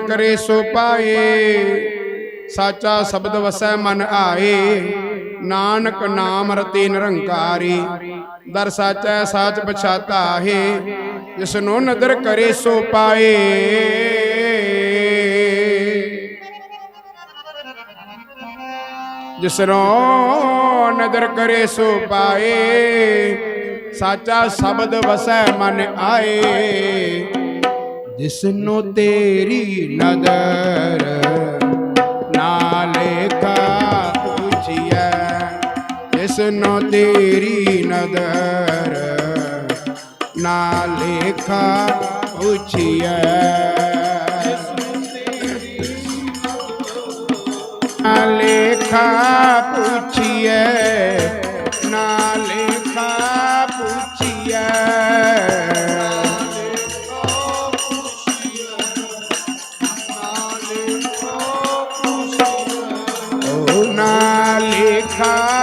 करे सो पाए, साचा शब्द वसै मन आए। नानक नाम रति निरंकारी, दर साचै साच पछाता है। जिसनो नदर करे सो पाए, जिसनो नदर करे सो पाए। साचा शब्द वसै मन आए। जिसनो तेरी नदर ना लेखा पूछिए, जिसनो तेरी नदर ना लेखा पूछिए। ना लेखा पूछिए, ना लेखा पूछिए। ना लेखा